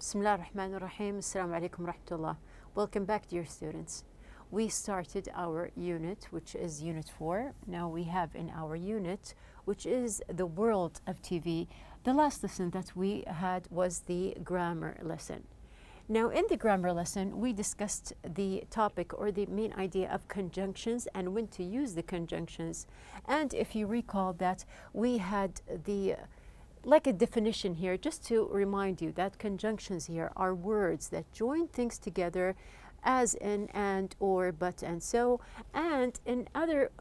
Bismillah ar-Rahman ar-Rahim. Assalamu alaikum rahmatullah. Welcome back, dear students. We started our unit, which is Unit 4. Now we have in our unit, which is the World of TV. The last lesson that we had was the grammar lesson. Now in the grammar lesson, we discussed the topic or the main idea of conjunctions and when to use the conjunctions. And if you recall that we had like a definition here, just to remind you that conjunctions here are words that join things together as in, and, or, but, and so. And in other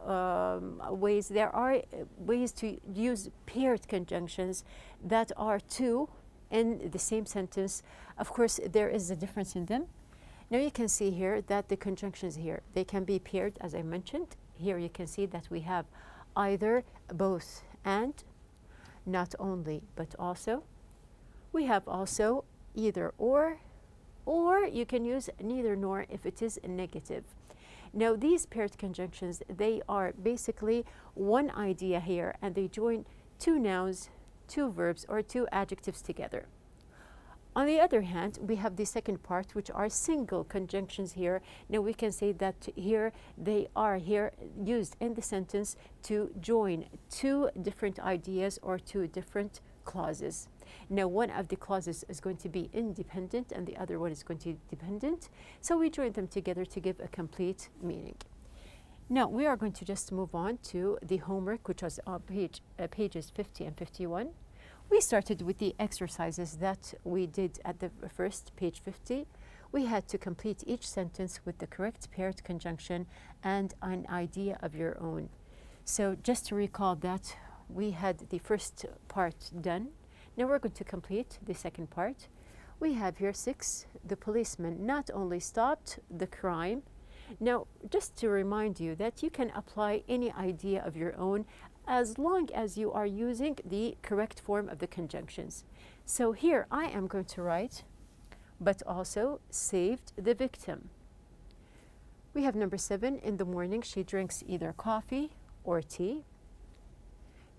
ways, there are ways to use paired conjunctions that are two in the same sentence. Of course, there is a difference in them. Now you can see here that the conjunctions here, they can be paired, as I mentioned. Here you can see that we have either, both, and, not only, but also. We have also either or you can use neither nor if it is negative. Now these paired conjunctions, they are basically one idea here and they join two nouns, two verbs, or two adjectives together. On the other hand, we have the second part, which are single conjunctions here. Now we can say that here they are here used in the sentence to join two different ideas or two different clauses. Now one of the clauses is going to be independent and the other one is going to be dependent. So we join them together to give a complete meaning. Now we are going to just move on to the homework, which was on pages 50 and 51. We started with the exercises that we did at the first, page 50. We had to complete each sentence with the correct paired conjunction and an idea of your own. So just to recall that we had the first part done. Now we're going to complete the second part. We have here 6. The policeman not only stopped the crime. Now, just to remind you that you can apply any idea of your own as long as you are using the correct form of the conjunctions. So here I am going to write, but also saved the victim. We have number 7. In the morning, she drinks either coffee or tea.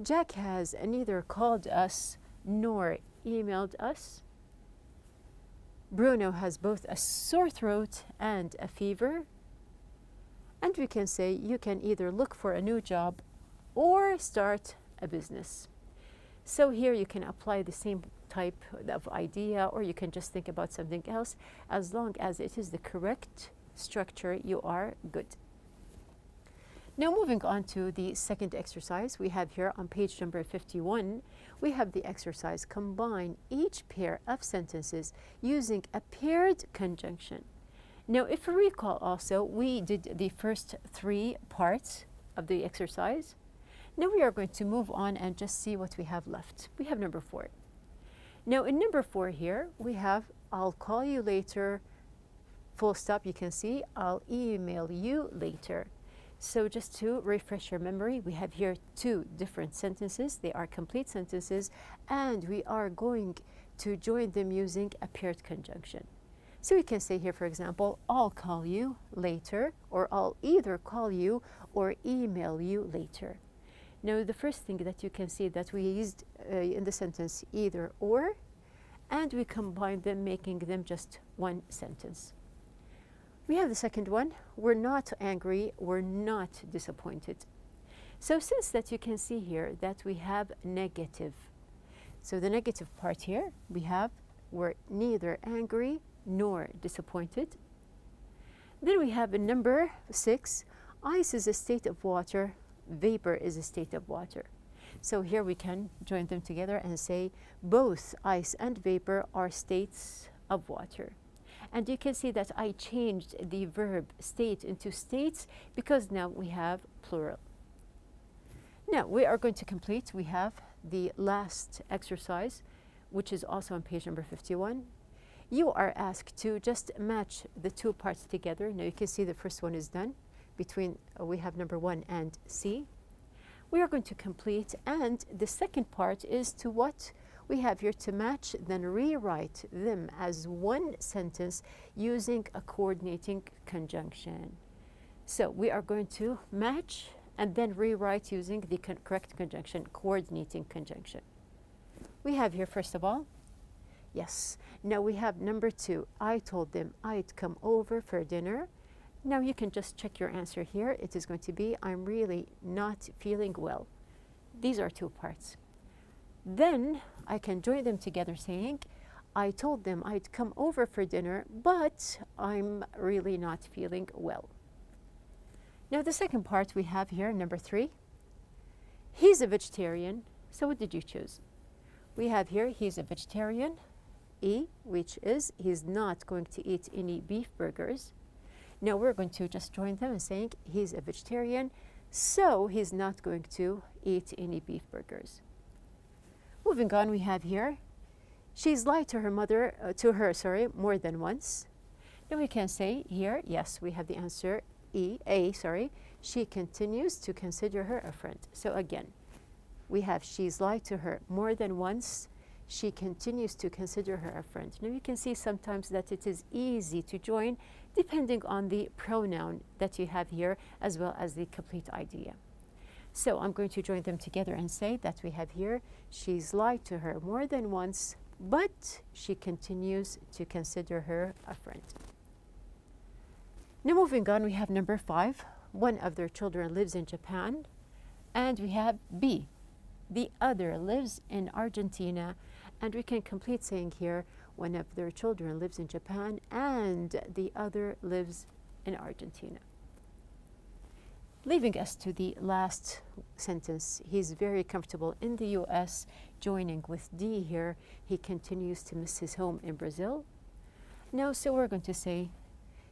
Jack has neither called us nor emailed us. Bruno has both a sore throat and a fever. And we can say you can either look for a new job or start a business. So here you can apply the same type of idea, or you can just think about something else. As long as it is the correct structure, you are good. Now moving on to the second exercise, we have here on page number 51, we have the exercise combine each pair of sentences using a paired conjunction. Now if you recall also, we did the first 3 parts of the exercise. Now we are going to move on and just see what we have left. We have number 4. Now in number 4 here, we have I'll call you later, full stop. You can see I'll email you later. So just to refresh your memory, we have here 2 different sentences. They are complete sentences, and we are going to join them using a paired conjunction. So we can say here, for example, I'll call you later, or I'll either call you or email you later. Now the first thing that you can see that we used in the sentence either or, and we combine them, making them just one sentence. We have the second one, we're not angry, we're not disappointed. So since that you can see here that we have negative. So the negative part here, we have we're neither angry nor disappointed. Then we have in number 6, ice is a state of water, vapor is a state of water. So here we can join them together and say both ice and vapor are states of water. And you can see that I changed the verb state into states because now we have plural. Now we are going to complete. We have the last exercise, which is also on page number 51. You are asked to just match the 2 parts together. Now you can see the first one is done. Between we have number 1 and C. We are going to complete, and the second part is to what we have here to match, then rewrite them as one sentence using a coordinating conjunction. So we are going to match and then rewrite using the correct conjunction, coordinating conjunction. We have here, first of all, Yes. Now we have number 2. I told them I'd come over for dinner. Now you can just check your answer here. It is going to be I'm really not feeling well. These are 2 parts. Then I can join them together saying I told them I'd come over for dinner, but I'm really not feeling well. Now the second part we have here, number 3. He's a vegetarian. So what did you choose? We have here he's a vegetarian, E, which is he's not going to eat any beef burgers. Now we're going to just join them and saying he's a vegetarian, so he's not going to eat any beef burgers. Moving on, we have here she's lied to her mother, more than once. Now we can say here, yes, we have the answer A. She continues to consider her a friend. So again, we have she's lied to her more than once. She continues to consider her a friend. Now you can see sometimes that it is easy to join depending on the pronoun that you have here as well as the complete idea. So I'm going to join them together and say that we have here she's lied to her more than once, but she continues to consider her a friend. Now moving on, we have number 5. One of their children lives in Japan, and we have B. The other lives in Argentina, and we can complete saying here one of their children lives in Japan and the other lives in Argentina. Leaving us to the last sentence, he's very comfortable in the US, joining with D here. He continues to miss his home in Brazil. No, so we're going to say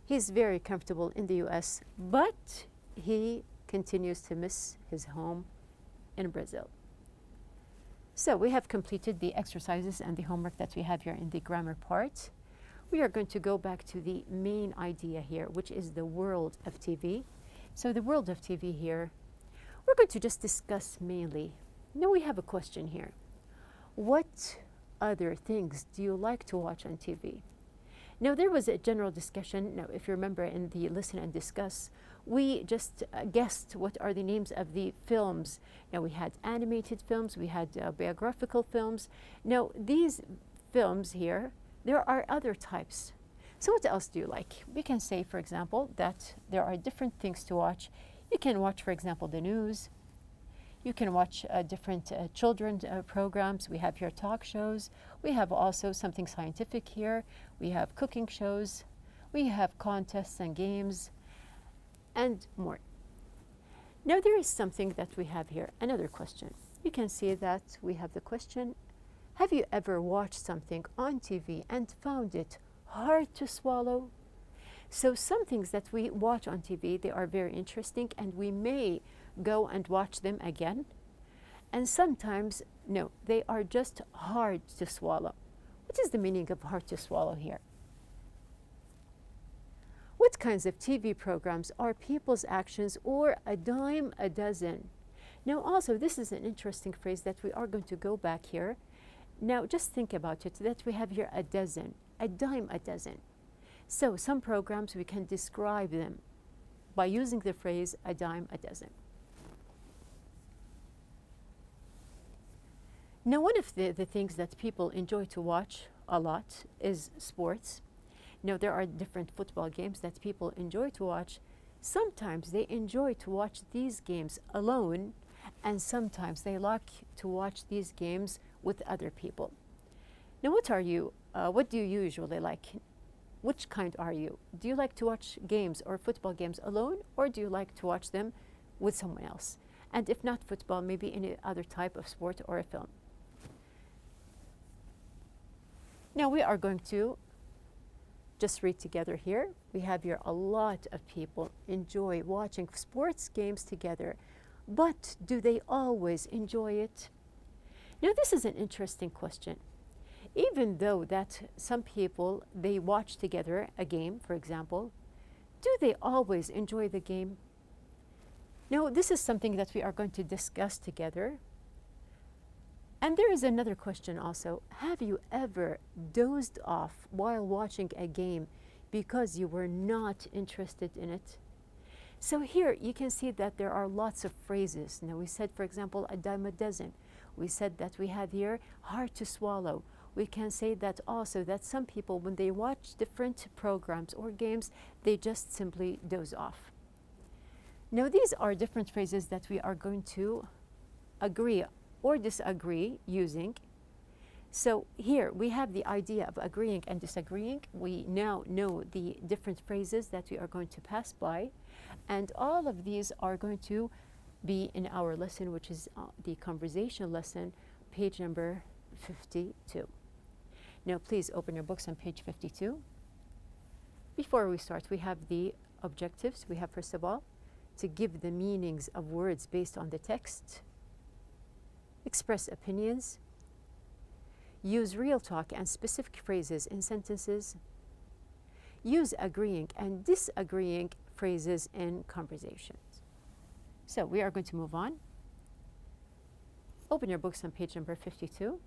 he's very comfortable in the US, but he continues to miss his home in Brazil. So we have completed the exercises and the homework that we have here in the grammar part. We are going to go back to the main idea here, which is the world of TV. So the world of TV here, we're going to just discuss mainly. Now we have a question here. What other things do you like to watch on TV? Now there was a general discussion. Now if you remember in the listen and discuss, we just guessed what are the names of the films. Now we had animated films, we had biographical films. Now these films here, there are other types. So what else do you like? We can say, for example, that there are different things to watch. You can watch, for example, the news. You can watch different children's programs. We have here talk shows. We have also something scientific here. We have cooking shows. We have contests and games and more. Now there is something that we have here, another question. You can see that we have the question, have you ever watched something on TV and found it hard to swallow? So some things that we watch on TV, they are very interesting and we may go and watch them again. And sometimes, no, they are just hard to swallow. What is the meaning of hard to swallow here? What kinds of TV programs are people's actions or a dime a dozen? Now also, this is an interesting phrase that we are going to go back here. Now just think about it, that we have here a dozen, a dime a dozen. So some programs we can describe them by using the phrase a dime a dozen. Now one of the things that people enjoy to watch a lot is sports. Now there are different football games that people enjoy to watch. Sometimes they enjoy to watch these games alone, and sometimes they like to watch these games with other people. Now what do you usually like? Which kind are you? Do you like to watch games or football games alone, or do you like to watch them with someone else? And if not football, maybe any other type of sport or a film. Now we are going to just read together here. We have here a lot of people enjoy watching sports games together, but do they always enjoy it? Now this is an interesting question. Even though that some people, they watch together a game, for example, do they always enjoy the game? Now this is something that we are going to discuss together. And there is another question also. Have you ever dozed off while watching a game because you were not interested in it? So here you can see that there are lots of phrases. Now we said, for example, a dime a dozen. We said that we have here hard to swallow. we can say that also that some people, when they watch different programs or games, they just simply doze off. Now, these are different phrases that we are going to agree or disagree using. So here we have the idea of agreeing and disagreeing. We now know the different phrases that we are going to pass by, and all of these are going to be in our lesson, which is the conversation lesson, page number 52. Now please open your books on page 52. Before we start, we have the objectives. We have, first of all, to give the meanings of words based on the text, express opinions, use real talk and specific phrases in sentences, use agreeing and disagreeing phrases in conversations. So we are going to move on. Open your books on page number 52.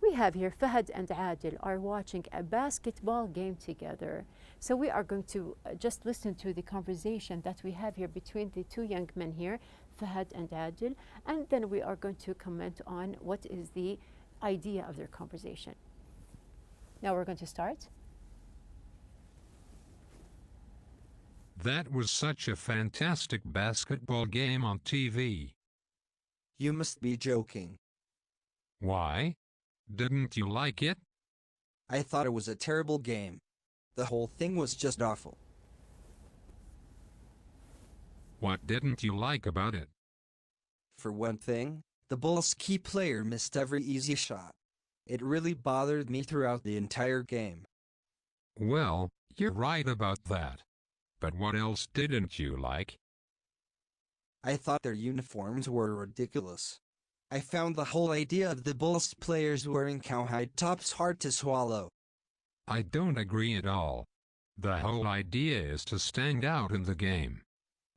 We have here Fahad and Adil are watching a basketball game together. So we are going to just listen to the conversation that we have here between the two young men here, Fahad and Adil, and then we are going to comment on what is the idea of their conversation. Now we're going to start. That was such a fantastic basketball game on TV. You must be joking. Why? Didn't you like it? I thought it was a terrible game. The whole thing was just awful. What didn't you like about it? For one thing, the Bulls' key player missed every easy shot. It really bothered me throughout the entire game. Well, you're right about that. But what else didn't you like? I thought their uniforms were ridiculous. I found the whole idea of the Bulls players wearing cowhide tops hard to swallow. I don't agree at all. The whole idea is to stand out in the game.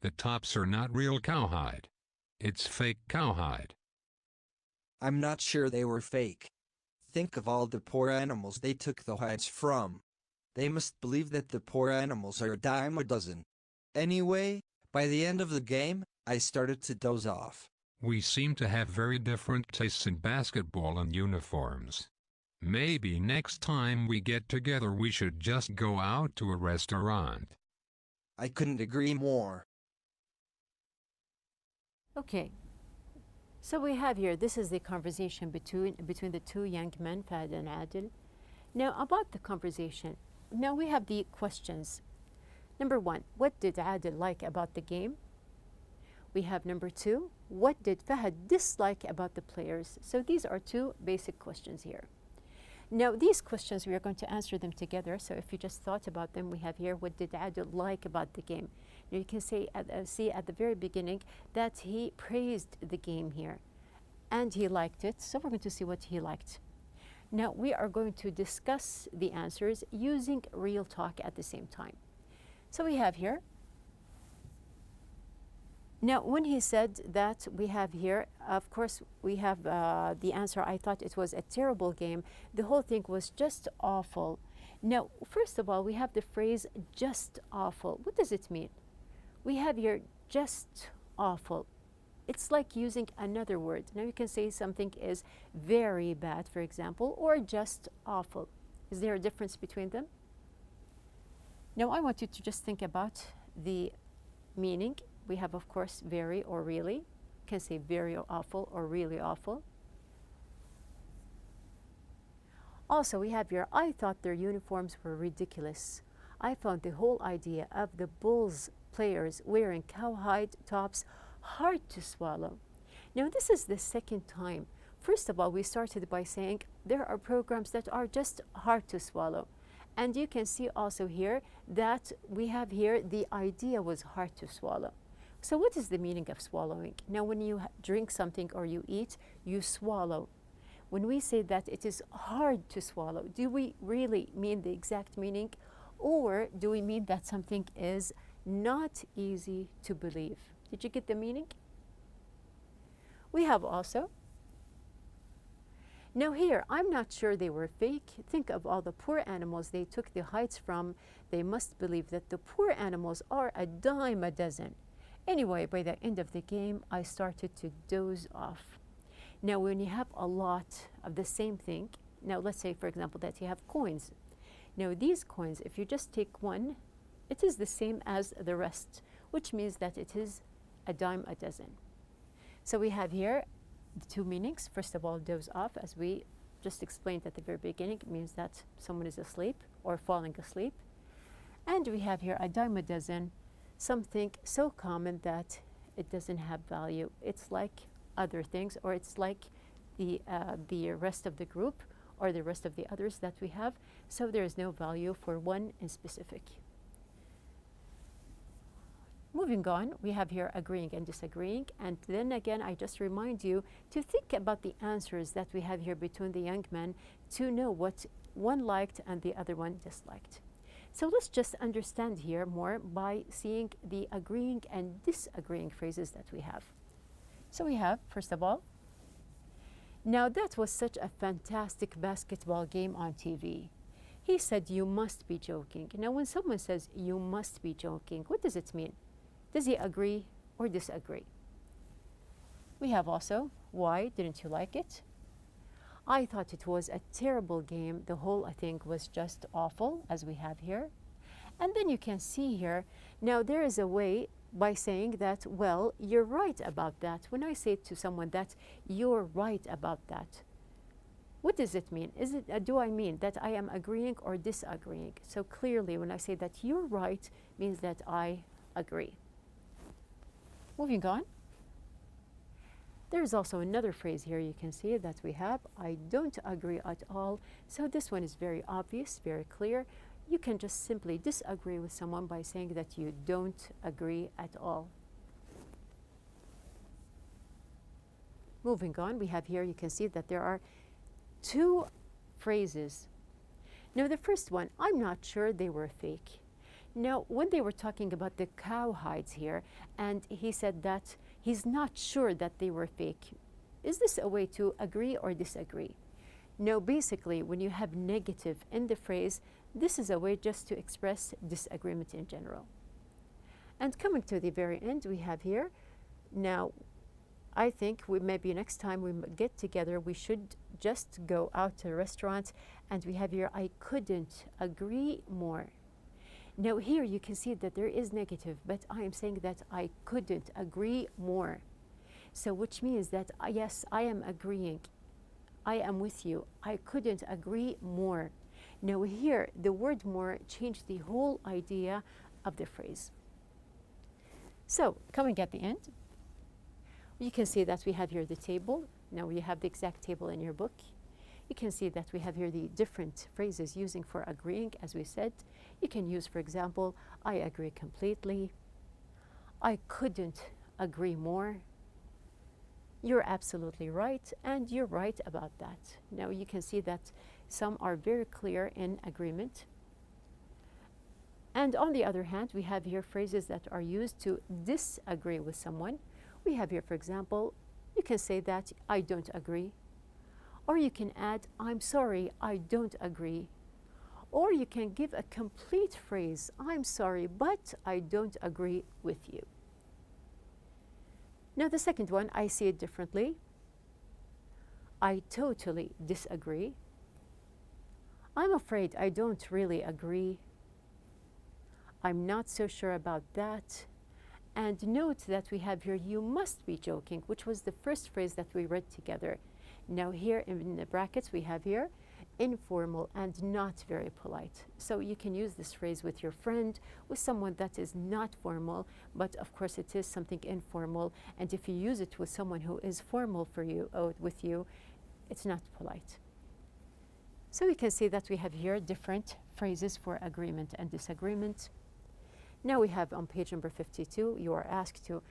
The tops are not real cowhide. It's fake cowhide. I'm not sure they were fake. Think of all the poor animals they took the hides from. They must believe that the poor animals are a dime a dozen. Anyway, by the end of the game, I started to doze off. We seem to have very different tastes in basketball and uniforms. Maybe next time we get together we should just go out to a restaurant. I couldn't agree more. Okay. So we have here, this is the conversation between the two young men, Fahad and Adil. Now about the conversation, now we have the questions. Number one, what did Adil like about the game? We have number two, what did Fahad dislike about the players? So these are two basic questions here. Now these questions, we are going to answer them together. So if you just thought about them, we have here, what did Adil like about the game? Now you can see at the very beginning that he praised the game here and he liked it. So we're going to see what he liked. Now we are going to discuss the answers using real talk at the same time. So we have here, now when he said that, we have here, of course, we have the answer, I thought it was a terrible game. The whole thing was just awful. Now, first of all, we have the phrase just awful. What does it mean? We have here just awful. It's like using another word. Now you can say something is very bad, for example, or just awful. Is there a difference between them? Now I want you to just think about the meaning. We have, of course, very or really. You can say very or awful or really awful. Also, we have here, I thought their uniforms were ridiculous. I found the whole idea of the Bulls players wearing cowhide tops hard to swallow. Now, this is the second time. First of all, we started by saying there are programs that are just hard to swallow. And you can see also here that we have here the idea was hard to swallow. So what is the meaning of swallowing? Now, when you drink something or you eat, you swallow. When we say that it is hard to swallow, do we really mean the exact meaning? Or do we mean that something is not easy to believe? Did you get the meaning? We have also, now here, I'm not sure they were fake. Think of all the poor animals they took the hides from. They must believe that the poor animals are a dime a dozen. Anyway, by the end of the game, I started to doze off. Now, when you have a lot of the same thing, now let's say, for example, that you have coins. Now, these coins, if you just take one, it is the same as the rest, which means that it is a dime a dozen. So we have here the two meanings. First of all, doze off, as we just explained at the very beginning, it means that someone is asleep or falling asleep. And we have here a dime a dozen, something so common that it doesn't have value. It's like other things, or it's like the rest of the group or the rest of the others that we have. So there is no value for one in specific. Moving on, we have here agreeing and disagreeing. And then again, I just remind you to think about the answers that we have here between the young men to know what one liked and the other one disliked. So let's just understand here more by seeing the agreeing and disagreeing phrases that we have. So we have, first of all, now that was such a fantastic basketball game on TV. He said, you must be joking. Now, when someone says, you must be joking, what does it mean? Does he agree or disagree? We have also, why didn't you like it? I thought it was a terrible game. The whole thing was just awful, as we have here. And then you can see here, now there is a way by saying that, well, you're right about that. When I say to someone that you're right about that, what does it mean? Is it, do I mean that I am agreeing or disagreeing? So clearly, when I say that you're right, means that I agree. Moving on. There's also another phrase here you can see that we have, I don't agree at all. So this one is very obvious, very clear. You can just simply disagree with someone by saying that you don't agree at all. Moving on, we have here, you can see that there are two phrases. Now the first one, I'm not sure they were fake. Now, when they were talking about the cow hides here, and he said that he's not sure that they were fake, is this a way to agree or disagree? No, basically, when you have negative in the phrase, this is a way just to express disagreement in general. And coming to the very end, we have here, now, I think maybe next time we get together, we should just go out to a restaurant, and we have here, I couldn't agree more. Now here you can see that there is negative, but I am saying that I couldn't agree more. So which means that, yes, I am agreeing. I am with you. I couldn't agree more. Now here, the word more changed the whole idea of the phrase. So coming at the end, you can see that we have here the table. Now we have the exact table in your book. You can see that we have here the different phrases using for agreeing, as we said. You can use, for example, I agree completely. I couldn't agree more. You're absolutely right, and you're right about that. Now you can see that some are very clear in agreement. And on the other hand, we have here phrases that are used to disagree with someone. We have here, for example, you can say that I don't agree. Or you can add, I'm sorry, I don't agree. Or you can give a complete phrase, I'm sorry, but I don't agree with you. Now the second one, I see it differently. I totally disagree. I'm afraid I don't really agree. I'm not so sure about that. And note that we have here, you must be joking, which was the first phrase that we read together. Now here in the brackets we have here informal and not very polite. So you can use this phrase with your friend, with someone that is not formal, but of course it is something informal. And if you use it with someone who is formal for you or with you, it's not polite. So we can see that we have here different phrases for agreement and disagreement. Now we have on page number 52, you are asked to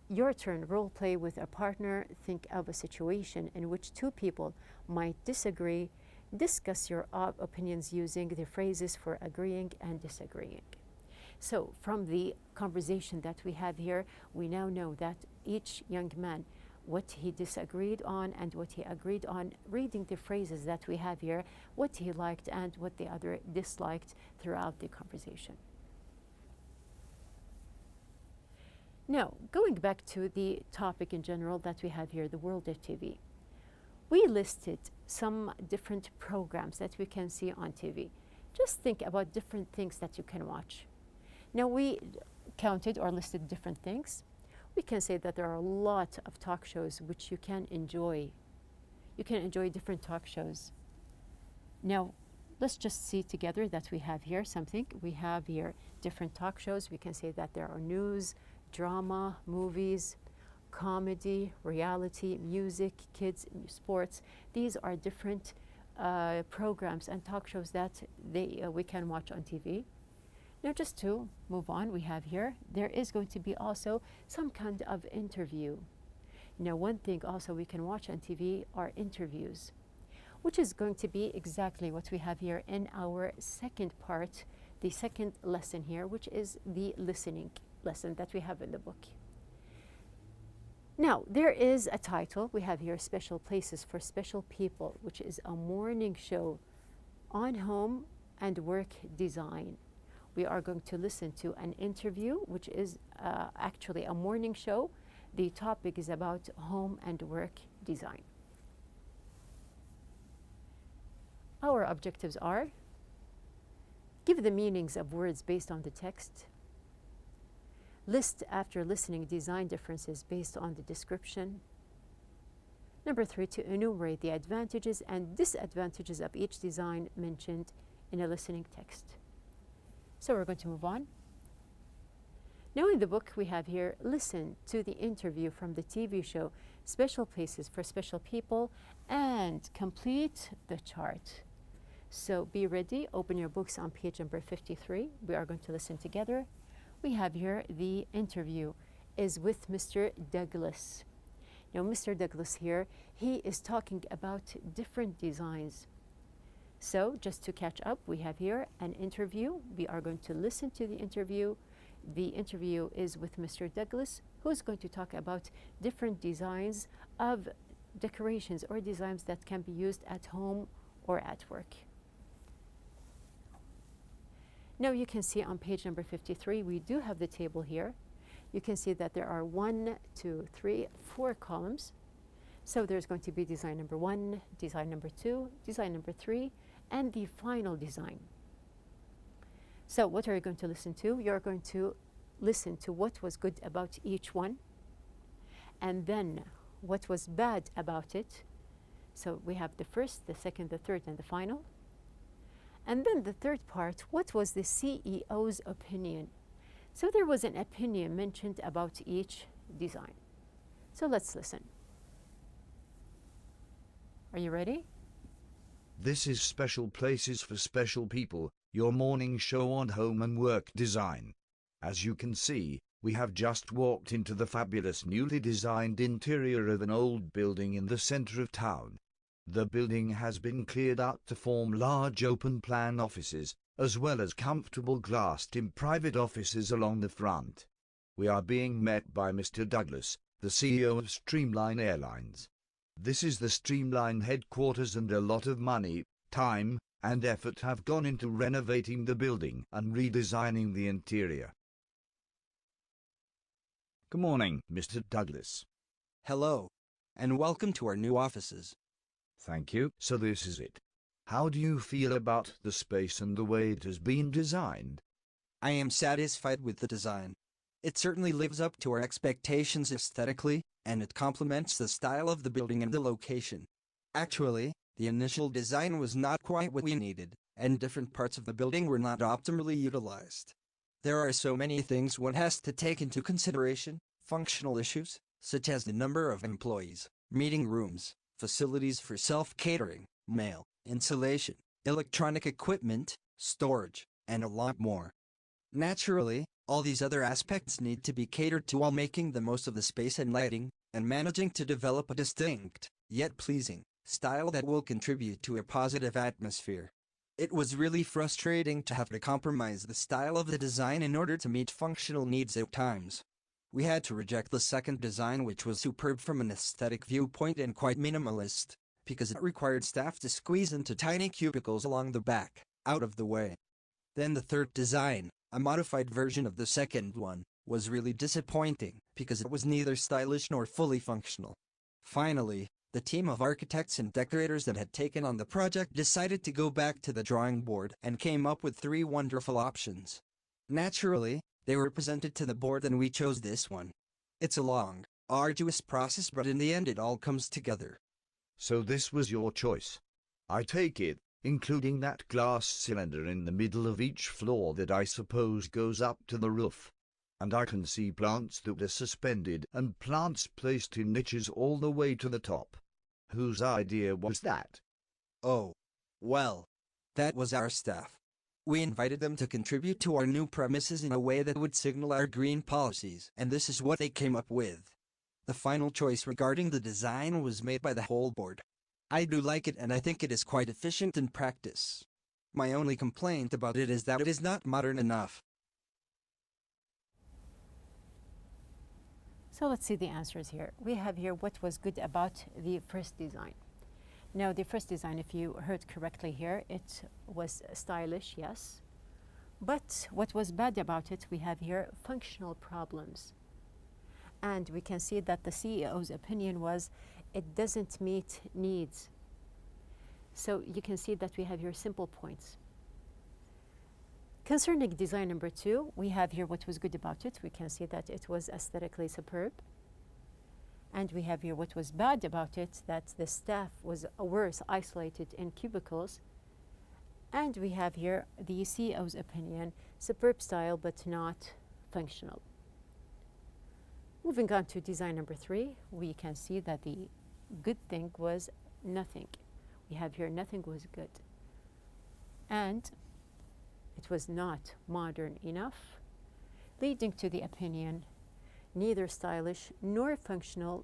your turn, role play with a partner. Think of a situation in which two people might disagree. Discuss your opinions using the phrases for agreeing and disagreeing. So from the conversation that we have here, we now know that each young man, what he disagreed on and what he agreed on, reading the phrases that we have here, what he liked and what the other disliked throughout the conversation. Now, going back to the topic in general that we have here, the world of TV. We listed some different programs that we can see on TV. Just think about different things that you can watch. Now, we counted or listed different things. We can say that there are a lot of talk shows which you can enjoy. You can enjoy different talk shows. Now, let's just see together that we have here something. We have here different talk shows. We can say that there are news, drama, movies, comedy, reality, music, kids, sports. These are different programs and talk shows that we can watch on TV. Now, just to move on, we have here, there is going to be also some kind of interview. Now, one thing also we can watch on TV are interviews, which is going to be exactly what we have here in our second part, the second lesson here, which is the listening lesson that we have in the book. Now, there is a title. We have here Special Places for Special People, which is a morning show on home and work design. We are going to listen to an interview, which is actually a morning show. The topic is about home and work design. Our objectives are: give the meanings of words based on the text, list after listening design differences based on the description. Number 3, to enumerate the advantages and disadvantages of each design mentioned in a listening text. So we're going to move on. Now in the book we have here, listen to the interview from the TV show Special Places for Special People and complete the chart. So be ready, open your books on page number 53. We are going to listen together. We have here the interview is with Mr. Douglas. Now Mr. Douglas here, he is talking about different designs. So just to catch up, we have here an interview. We are going to listen to the interview. The interview is with Mr. Douglas, who is going to talk about different designs of decorations or designs that can be used at home or at work. Now you can see on page number 53, we do have the table here. You can see that there are 1, 2, 3, 4 columns. So there's going to be design number 1, design number 2, design number 3, and the final design. So what are you going to listen to? You're going to listen to what was good about each one, and then what was bad about it. So we have the first, the second, the third, and the final. And then the third part, what was the CEO's opinion? So there was an opinion mentioned about each design. So let's listen. Are you ready? This is Special Places for Special People, your morning show on home and work design. As you can see, we have just walked into the fabulous newly designed interior of an old building in the center of town. The building has been cleared out to form large open-plan offices, as well as comfortable glassed-in private offices along the front. We are being met by Mr. Douglas, the CEO of Streamline Airlines. This is the Streamline headquarters, and a lot of money, time, and effort have gone into renovating the building and redesigning the interior. Good morning, Mr. Douglas. Hello, and welcome to our new offices. Thank you. So this is it. How do you feel about the space and the way it has been designed? I am satisfied with the design. It certainly lives up to our expectations aesthetically, and it complements the style of the building and the location. Actually, the initial design was not quite what we needed, and different parts of the building were not optimally utilized. There are so many things one has to take into consideration: functional issues, such as the number of employees, meeting rooms, facilities for self-catering, mail, insulation, electronic equipment, storage, and a lot more. Naturally, all these other aspects need to be catered to while making the most of the space and lighting, and managing to develop a distinct, yet pleasing, style that will contribute to a positive atmosphere. It was really frustrating to have to compromise the style of the design in order to meet functional needs at times. We had to reject the second design, which was superb from an aesthetic viewpoint and quite minimalist, because it required staff to squeeze into tiny cubicles along the back, out of the way. Then the third design, a modified version of the second one, was really disappointing because it was neither stylish nor fully functional. Finally, the team of architects and decorators that had taken on the project decided to go back to the drawing board and came up with 3 wonderful options. Naturally, they were presented to the board and we chose this one. It's a long, arduous process, but in the end it all comes together. So this was your choice. I take it, including that glass cylinder in the middle of each floor that I suppose goes up to the roof. And I can see plants that are suspended and plants placed in niches all the way to the top. Whose idea was that? Oh, well, that was our staff. We invited them to contribute to our new premises in a way that would signal our green policies, and this is what they came up with. The final choice regarding the design was made by the whole board. I do like it and I think it is quite efficient in practice. My only complaint about it is that it is not modern enough. So let's see the answers here. We have here what was good about the first design. Now the first design, if you heard correctly here, it was stylish, yes. But what was bad about it, we have here functional problems. And we can see that the CEO's opinion was it doesn't meet needs. So you can see that we have here simple points. Concerning design number 2, we have here what was good about it. We can see that it was aesthetically superb. And we have here what was bad about it, that the staff was worse isolated in cubicles. And we have here the CEO's opinion, superb style but not functional. Moving on to design number 3, we can see that the good thing was nothing. We have here nothing was good. And it was not modern enough, leading to the opinion neither stylish nor functional,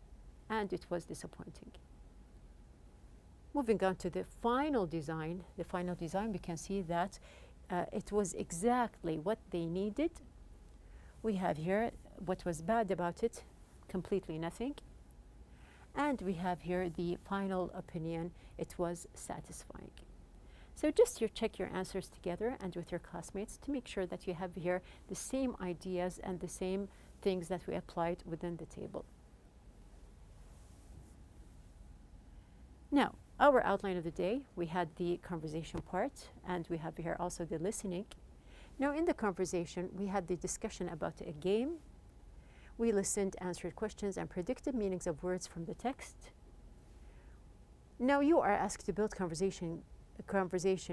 and it was disappointing. Moving on to the final design, we can see that it was exactly what they needed. We have here what was bad about it, completely nothing. And we have here the final opinion, it was satisfying. So just check your answers together and with your classmates to make sure that you have here the same ideas and the same things that we applied within the table. Now, our outline of the day, we had the conversation part and we have here also the listening. Now in the conversation, we had the discussion about a game. We listened, answered questions, and predicted meanings of words from the text. Now you are asked to build conversation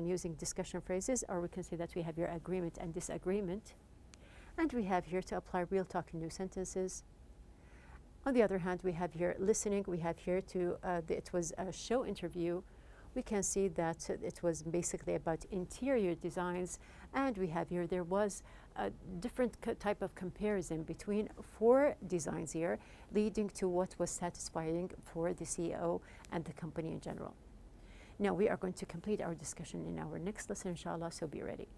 using discussion phrases, or we can say that we have your agreement and disagreement. And we have here to apply real talk in new sentences. On the other hand, we have here listening. We have here it was a show interview. We can see that it was basically about interior designs. And we have here, there was a different type of comparison between 4 designs here, leading to what was satisfying for the CEO and the company in general. Now we are going to complete our discussion in our next lesson, inshallah, so be ready.